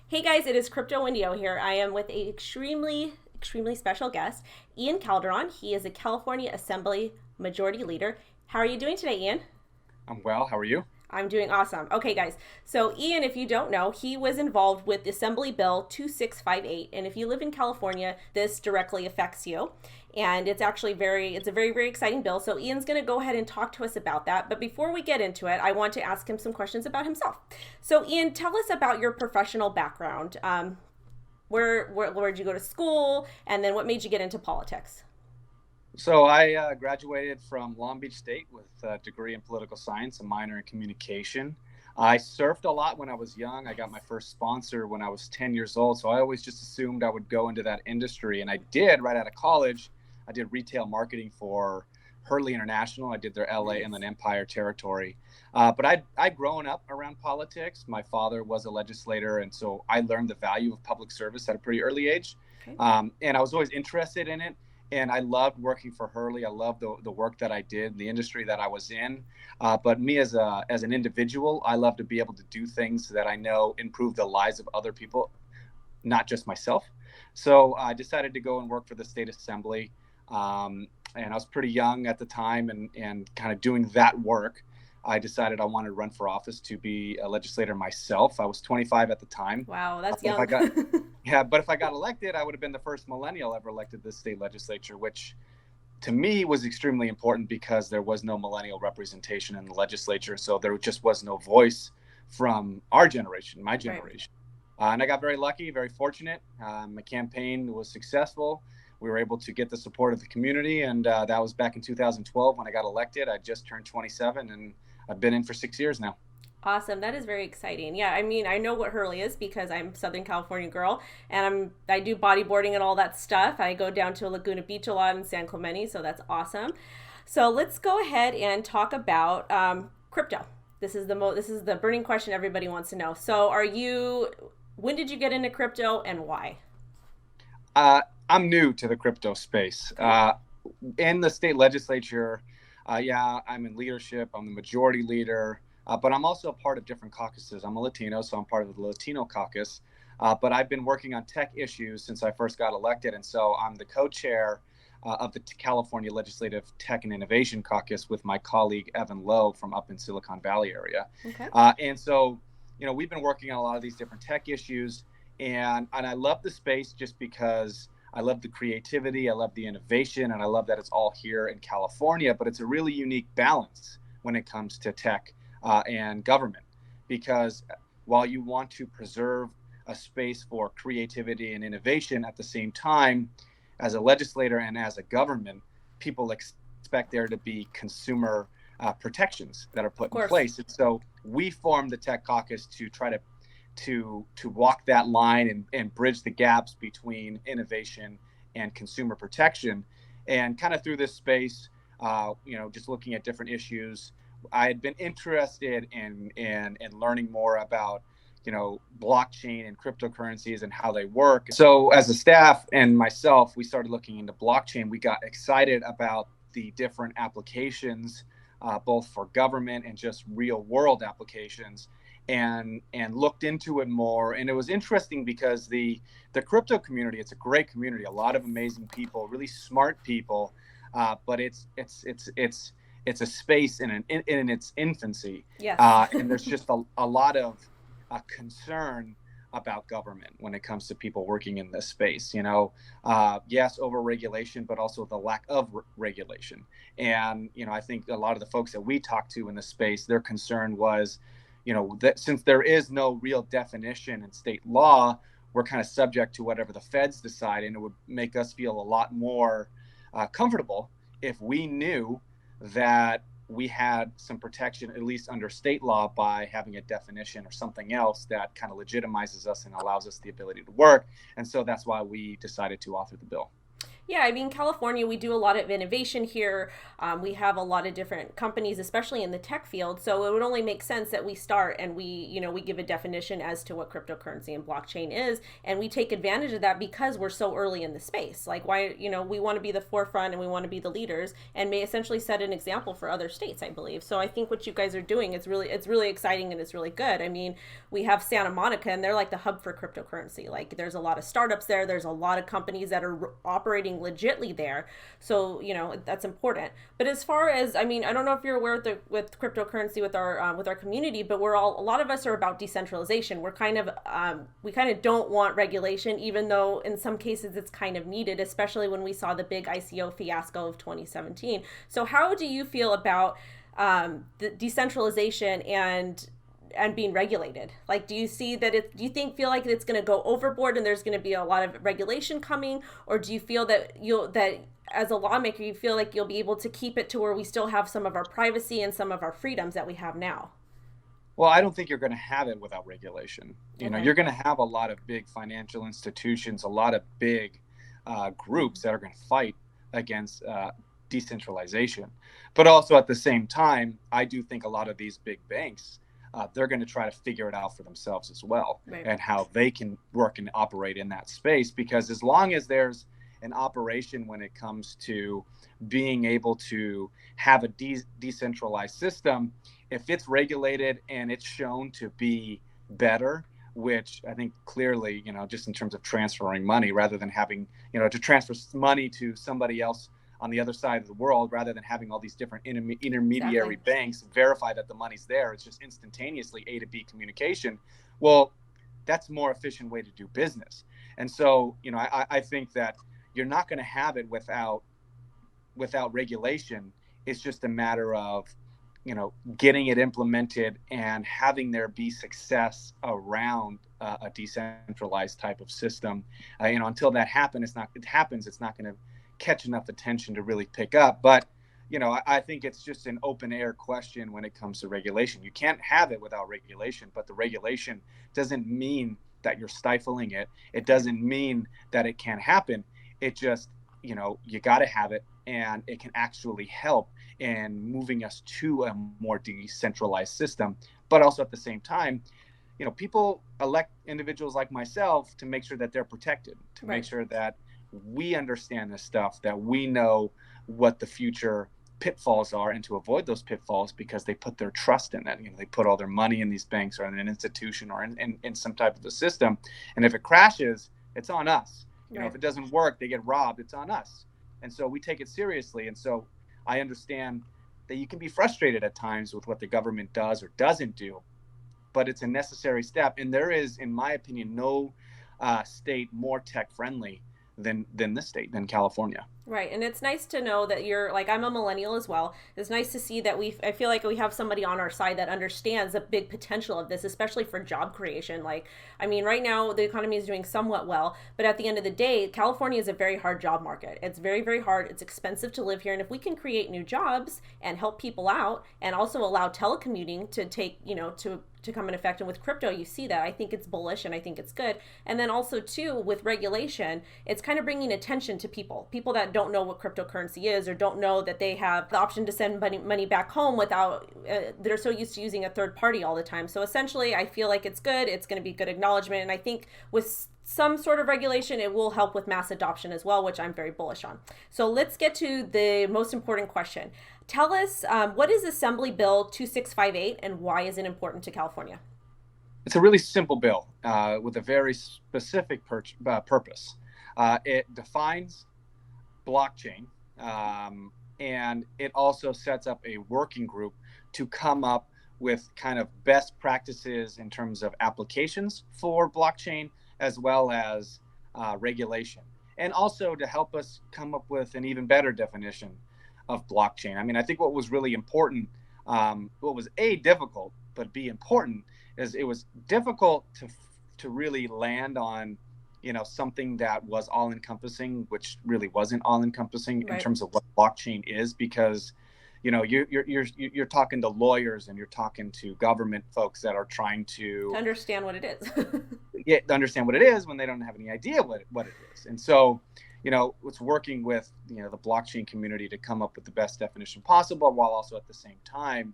Hey guys, it is Crypto Indio here. I am with a extremely special guest, Ian Calderon. He is a California Assembly Majority Leader. How are you doing today, Ian? I'm well. How are you? I'm doing awesome. Okay, guys. So, Ian, if you don't know, he was involved with Assembly Bill 2658. And if you live in California, this directly affects you. And it's a very exciting bill. So, Ian's going to go ahead and talk to us about that. But before we get into it, I want to ask him some questions about himself. So, Ian, tell us about your professional background. Where'd you go to school? And then what made you get into politics? So I graduated from Long Beach State with a degree in political science, a minor in communication. I surfed a lot when I was young. I got my first sponsor when I was 10 years old. So I always just assumed I would go into that industry. And I did right out of college. I did retail marketing for Hurley International. I did their LA and Nice. then Empire territory. But I'd grown up around politics. My father was a legislator. And so I learned the value of public service at a pretty early age. Okay. And I was always interested in it, and I loved working for Hurley. I loved the work that I did, the industry that I was in. But me as an individual, I love to be able to do things that I know improve the lives of other people, not just myself. So I decided to go and work for the state assembly. And I was pretty young at the time, and kind of doing that work. I decided I wanted to run for office to be a legislator myself. I was 25 at the time. Wow, that's But if I young. got Yeah, but if I got elected, I would have been the first millennial ever elected to the state legislature, which to me was extremely important because there was no millennial representation in the legislature. So there just was no voice from our generation, my Right. generation. And I got very lucky, very fortunate. My campaign was successful. We were able to get the support of the community. And that was back in 2012 when I got elected. I just turned 27, and I've been in for 6 years now. Awesome. That is very exciting. Yeah, I mean, I know what Hurley is because I'm Southern California girl and I do bodyboarding and all that stuff. I go down to Laguna Beach a lot in San Clemente, so that's awesome. So let's go ahead and talk about crypto. This is the burning question everybody wants to know. So, when did you get into crypto and why? I'm new to the crypto space. Okay. In the state legislature, yeah, I'm in leadership. I'm the majority leader, but I'm also a part of different caucuses. I'm a Latino, so I'm part of the Latino caucus. But I've been working on tech issues since I first got elected, and so I'm the co-chair of the California Legislative Tech and Innovation Caucus with my colleague Evan Lowe from up in Silicon Valley area. Okay. And so, we've been working on a lot of these different tech issues, and I love the space just because I love the creativity, I love the innovation, and I love that it's all here in California. But it's a really unique balance when it comes to tech and government, because while you want to preserve a space for creativity and innovation, at the same time, as a legislator and as a government, people expect there to be consumer protections that are Of put in course. place. And so we formed the Tech Caucus to try to walk that line and bridge the gaps between innovation and consumer protection. And kind of through this space, just looking at different issues, I had been interested in learning more about blockchain and cryptocurrencies and how they work. So as a staff and myself, we started looking into blockchain. We got excited about the different applications, both for government and just real world applications, and looked into it more. And it was interesting because the crypto community, it's a great community, a lot of amazing people, really smart people, but it's a space in its infancy, Yes. and there's just a lot of concern about government when it comes to people working in this space. Yes, over regulation, but also the lack of regulation. And I think a lot of the folks that we talked to in this space, their concern was, that since there is no real definition in state law, we're kind of subject to whatever the feds decide, and it would make us feel a lot more comfortable if we knew that we had some protection, at least under state law, by having a definition or something else that kind of legitimizes us and allows us the ability to work. And so that's why we decided to author the bill. Yeah, I mean, California, we do a lot of innovation here. We have a lot of different companies, especially in the tech field. So it would only make sense that we start and we give a definition as to what cryptocurrency and blockchain is, and we take advantage of that because we're so early in the space. Like, why, we want to be the forefront and we want to be the leaders and may essentially set an example for other states, I believe. So I think what you guys are doing, it's really exciting and it's really good. I mean, we have Santa Monica and they're like the hub for cryptocurrency. Like, there's a lot of startups there. There's a lot of companies that are operating legitly there. So, that's important. But as far as, I mean, I don't know if you're aware with cryptocurrency with our community, but a lot of us are about decentralization. We're kind of we kind of don't want regulation, even though in some cases it's kind of needed, especially when we saw the big ICO fiasco of 2017. So how do you feel about the decentralization and being regulated? Like, do you see that do you feel like it's going to go overboard and there's going to be a lot of regulation coming, or do you feel that as a lawmaker you feel like you'll be able to keep it to where we still have some of our privacy and some of our freedoms that we have now? Well, I don't think you're going to have it without regulation. Okay. You're going to have a lot of big financial institutions, a lot of big groups that are going to fight against decentralization. But also at the same time, I do think a lot of these big banks, they're going to try to figure it out for themselves as well, Right. and how they can work and operate in that space. Because as long as there's an operation when it comes to being able to have a decentralized system, if it's regulated and it's shown to be better, which I think clearly, just in terms of transferring money rather than having, to transfer money to somebody else on the other side of the world, rather than having all these different intermediary Exactly. banks verify that the money's there. It's just instantaneously A to B communication. Well, that's a more efficient way to do business. And so, I think that you're not going to have it without regulation. It's just a matter of, getting it implemented and having there be success around a decentralized type of system. Until that happens, it's not going to catch enough attention to really pick up. But, I think it's just an open air question when it comes to regulation. You can't have it without regulation, but the regulation doesn't mean that you're stifling it. It doesn't mean that it can't happen. It just, you got to have it, and it can actually help in moving us to a more decentralized system. But also at the same time, people elect individuals like myself to make sure that they're protected, to Right. make sure that we understand this stuff, that we know what the future pitfalls are, and to avoid those pitfalls, because they put their trust in it. They put all their money in these banks or in an institution or in some type of a system. And if it crashes, it's on us. Right. If it doesn't work, they get robbed, it's on us. And so we take it seriously. And so I understand that you can be frustrated at times with what the government does or doesn't do, but it's a necessary step. And there is, in my opinion, no state more tech friendly than this state, than California. Right. And it's nice to know that you're like, I'm a millennial as well. It's nice to see that I feel like we have somebody on our side that understands the big potential of this, especially for job creation. Like, I mean, right now the economy is doing somewhat well, but at the end of the day, California is a very hard job market. It's very, very hard. It's expensive to live here. And if we can create new jobs and help people out and also allow telecommuting to take, to come in effect, and with crypto you see that, I think it's bullish and I think it's good. And then also too, with regulation, it's kind of bringing attention to people that don't know what cryptocurrency is, or don't know that they have the option to send money back home without they're so used to using a third party all the time. So essentially I feel like it's good. It's going to be good acknowledgement, and I think with some sort of regulation it will help with mass adoption as well, which I'm very bullish on. So let's get to the most important question. Tell us, what is Assembly Bill 2658 and why is it important to California? It's a really simple bill with a very specific purpose. It defines blockchain, and it also sets up a working group to come up with kind of best practices in terms of applications for blockchain, as well as regulation, and also to help us come up with an even better definition of blockchain. I mean, I think what was really important, what was difficult, but B, important, is it was difficult to really land on, something that was all encompassing, which really wasn't all encompassing in Right. terms of what blockchain is, because, you're talking to lawyers and you're talking to government folks that are trying to To understand what it is. understand what it is when they don't have any idea what it is. And so, it's working with, the blockchain community to come up with the best definition possible, while also at the same time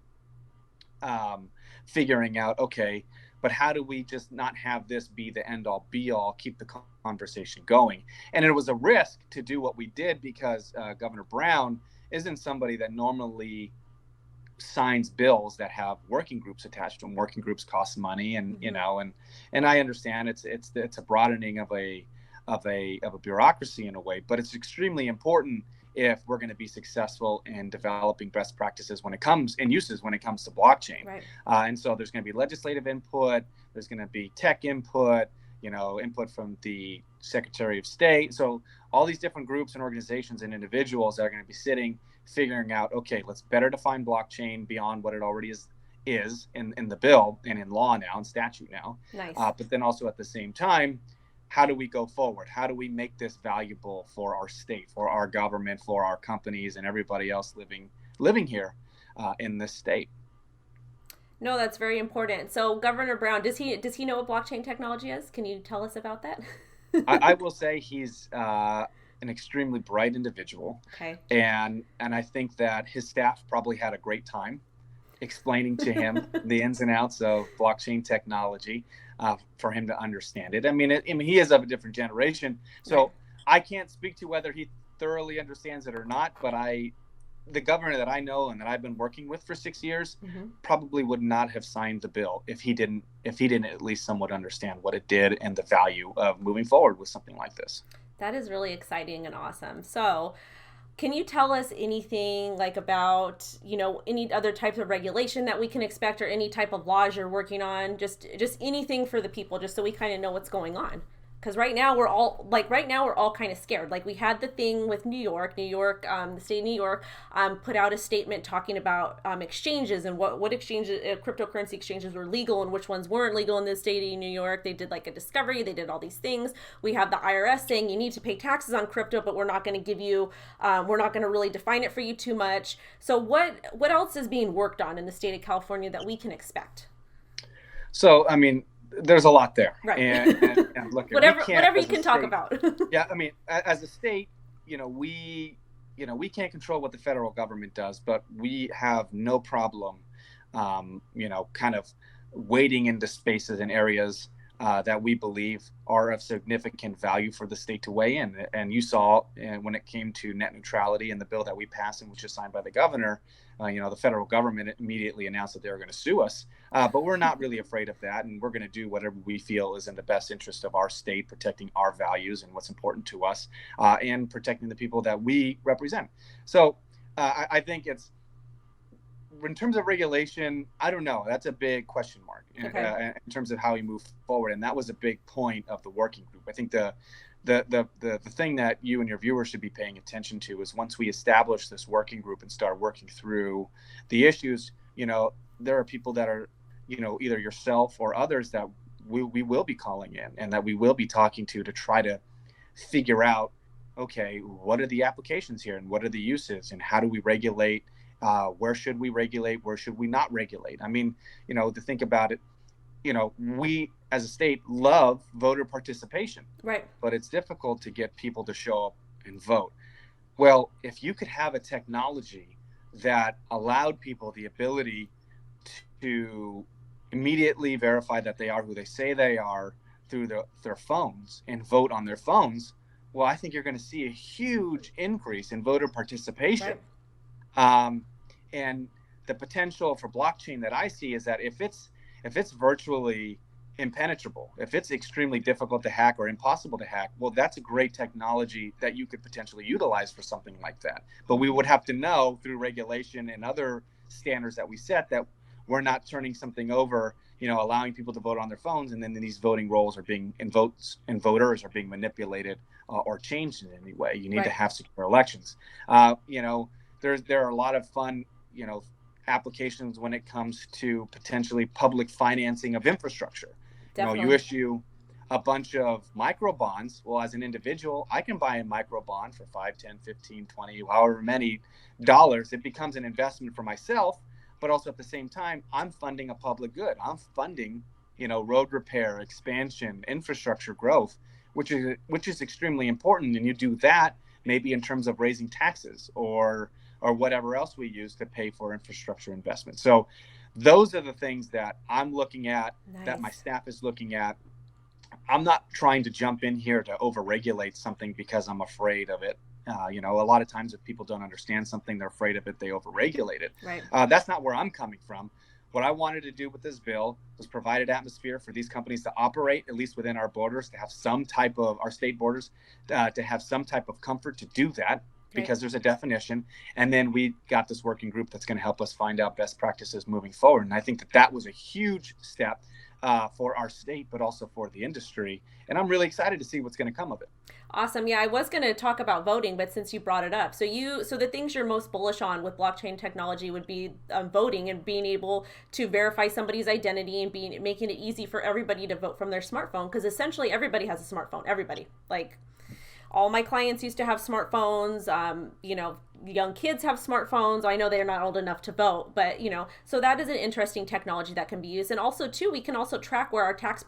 figuring out, okay, but how do we just not have this be the end all be all, keep the conversation going? And it was a risk to do what we did because Governor Brown isn't somebody that normally signs bills that have working groups attached to them. Working groups cost money, and and I understand it's a broadening of a bureaucracy in a way, but it's extremely important if we're going to be successful in developing best practices when it comes to blockchain. Right. And so there's going to be legislative input, there's going to be tech input, input from the Secretary of State. So all these different groups and organizations and individuals are going to be sitting, figuring out, okay, let's better define blockchain beyond what it already is in the bill and in law now, and statute now. Nice. But then also at the same time, how do we go forward? How do we make this valuable for our state, for our government, for our companies, and everybody else living here in this state? No, that's very important. So Governor Brown, does he know what blockchain technology is? Can you tell us about that? I will say he's an extremely bright individual. Okay. And I think that his staff probably had a great time explaining to him the ins and outs of blockchain technology for him to understand it. I mean, he is of a different generation, so right. I can't speak to whether he thoroughly understands it or not, but the governor that I know and that I've been working with for 6 years probably would not have signed the bill if he didn't at least somewhat understand what it did and the value of moving forward with something like this. That is really exciting and awesome. So can you tell us anything about, any other types of regulation that we can expect, or any type of laws you're working on, just anything for the people, just so we kind of know what's going on? Because right now we're all kind of scared. Like, we had the thing with New York, the state of New York put out a statement talking about exchanges and what exchanges, cryptocurrency exchanges were legal and which ones weren't legal in the state of New York. They did like a discovery. They did all these things. We have the IRS saying you need to pay taxes on crypto, but we're not going to give you, we're not going to really define it for you too much. So what else is being worked on in the state of California that we can expect? So, I mean, there's a lot there, right? And look, whatever you can talk about. Yeah, I mean, as a state, we can't control what the federal government does, but we have no problem, kind of wading into spaces and areas that we believe are of significant value for the state to weigh in. And you saw when it came to net neutrality and the bill that we passed and which was signed by the governor, the federal government immediately announced that they were going to sue us. But we're not really afraid of that. And we're going to do whatever we feel is in the best interest of our state, protecting our values and what's important to us, and protecting the people that we represent. So I think it's, in terms of regulation, I don't know. That's a big question mark in terms of how we move forward. And that was a big point of the working group. I think the thing that you and your viewers should be paying attention to is, once we establish this working group and start working through the issues, there are people that are, either yourself or others that we will be calling in and that we will be talking to try to figure out, okay, what are the applications here and what are the uses and how do we regulate? Where should we regulate? Where should we not regulate? I mean, to think about it, we as a state love voter participation, right? But it's difficult to get people to show up and vote. Well, if you could have a technology that allowed people the ability to immediately verify that they are who they say they are through their phones and vote on their phones, well, I think you're going to see a huge increase in voter participation. Right. And the potential for blockchain that I see is that if it's virtually impenetrable, if it's extremely difficult to hack or impossible to hack, well, that's a great technology that you could potentially utilize for something like that. But we would have to know through regulation and other standards that we set that we're not turning something over, allowing people to vote on their phones, and then these voting rolls are being votes and voters are being manipulated or changed in any way. You need to have secure elections. There are a lot of fun, applications when it comes to potentially public financing of infrastructure. Definitely. You issue a bunch of micro bonds. Well, as an individual, I can buy a micro bond for 5, 10, 15, 20, however many dollars. It becomes an investment for myself, but also at the same time, I'm funding a public good. I'm funding road repair, expansion, infrastructure growth, which is extremely important. And you do that maybe in terms of raising taxes or whatever else we use to pay for infrastructure investment. So those are the things that I'm looking at, that my Nice. staff is looking at. I'm not trying to jump in here to overregulate something because I'm afraid of it. A lot of times if people don't understand something, they're afraid of it, they overregulate it. Right. That's not where I'm coming from. What I wanted to do with this bill was provide an atmosphere for these companies to operate, at least within our borders, to have some type of our state borders, to have some type of comfort to do that, because there's a definition. And then we got this working group that's going to help us find out best practices moving forward. And I think that was a huge step for our state, but also for the industry. And I'm really excited to see what's going to come of it. Awesome. Yeah, I was going to talk about voting, but since you brought it up, so the things you're most bullish on with blockchain technology would be voting and being able to verify somebody's identity and making it easy for everybody to vote from their smartphone, because essentially everybody has a smartphone. Everybody, like all my clients used to have smartphones. Young kids have smartphones. I know they're not old enough to vote, but so that is an interesting technology that can be used. And also too, we can also track where our tax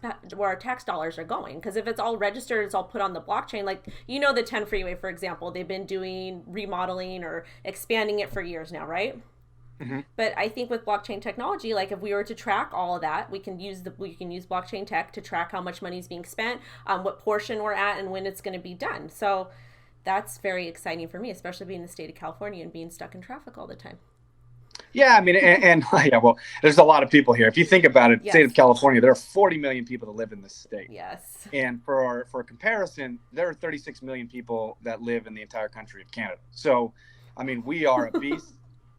dollars are going, because if it's all registered, it's all put on the blockchain. Like the 10 freeway, for example, they've been doing remodeling or expanding it for years now, right? Mm-hmm. But I think with blockchain technology, like if we were to track all of that, we can use blockchain tech to track how much money is being spent, what portion we're at, and when it's going to be done. So that's very exciting for me, especially being in the state of California and being stuck in traffic all the time. Yeah, I mean, and yeah, well, there's a lot of people here. If you think about it, Yes. State of California, there are 40 million people that live in this state. Yes. And for comparison, there are 36 million people that live in the entire country of Canada. So, I mean, we are a beast.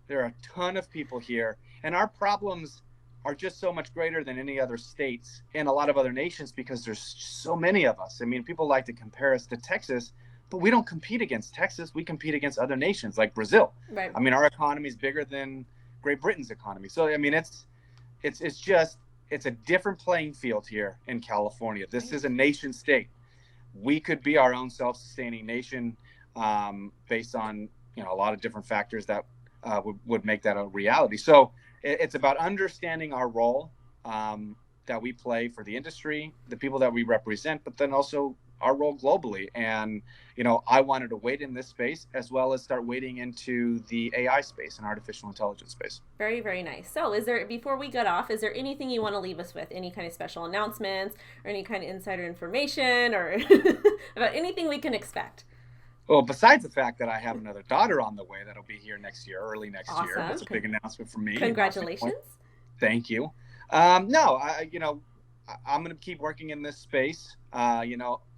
There are a ton of people here, and our problems are just so much greater than any other states and a lot of other nations, because there's so many of us. I mean, people like to compare us to Texas, but we don't compete against Texas. We compete against other nations like Brazil. Right. I mean, our economy is bigger than Great Britain's economy. So, I mean, it's a different playing field here in California. This is a nation state. We could be our own self-sustaining nation, based on, a lot of different factors that would make that a reality. So it's about understanding our role that we play for the industry, the people that we represent, but then also our role globally. And, I wanted to wade in this space as well as start wading into the AI space and artificial intelligence space. Very, very nice. So before we get off, is there anything you want to leave us with? Any kind of special announcements or any kind of insider information or about anything we can expect? Well, besides the fact that I have another daughter on the way that'll be here next year, early next year. That's a big announcement for me. Congratulations. Thank you. No, I'm going to keep working in this space.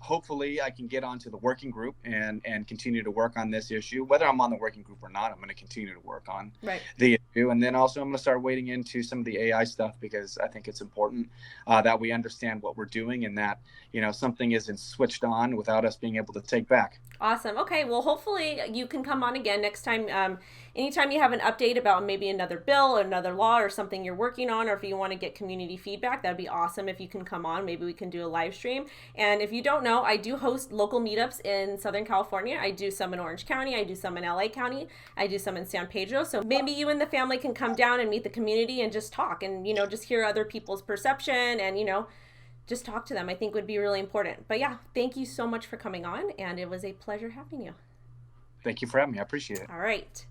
Hopefully I can get onto the working group and continue to work on this issue. Whether I'm on the working group or not, I'm going to continue to work on the issue. And then also I'm going to start wading into some of the AI stuff, because I think it's important that we understand what we're doing, and that, something isn't switched on without us being able to take back. Awesome. Okay. Well, hopefully you can come on again next time. Anytime you have an update about maybe another bill or another law or something you're working on, or if you want to get community feedback, that'd be awesome if you can come on. Maybe we can do a live stream. And if you don't know, I do host local meetups in Southern California. I do some in Orange County. I do some in LA County. I do some in San Pedro. So maybe you and the family can come down and meet the community and just talk and, just hear other people's perception and, just talk to them. I think would be really important. But yeah, thank you so much for coming on, and it was a pleasure having you. Thank you for having me. I appreciate it. All right.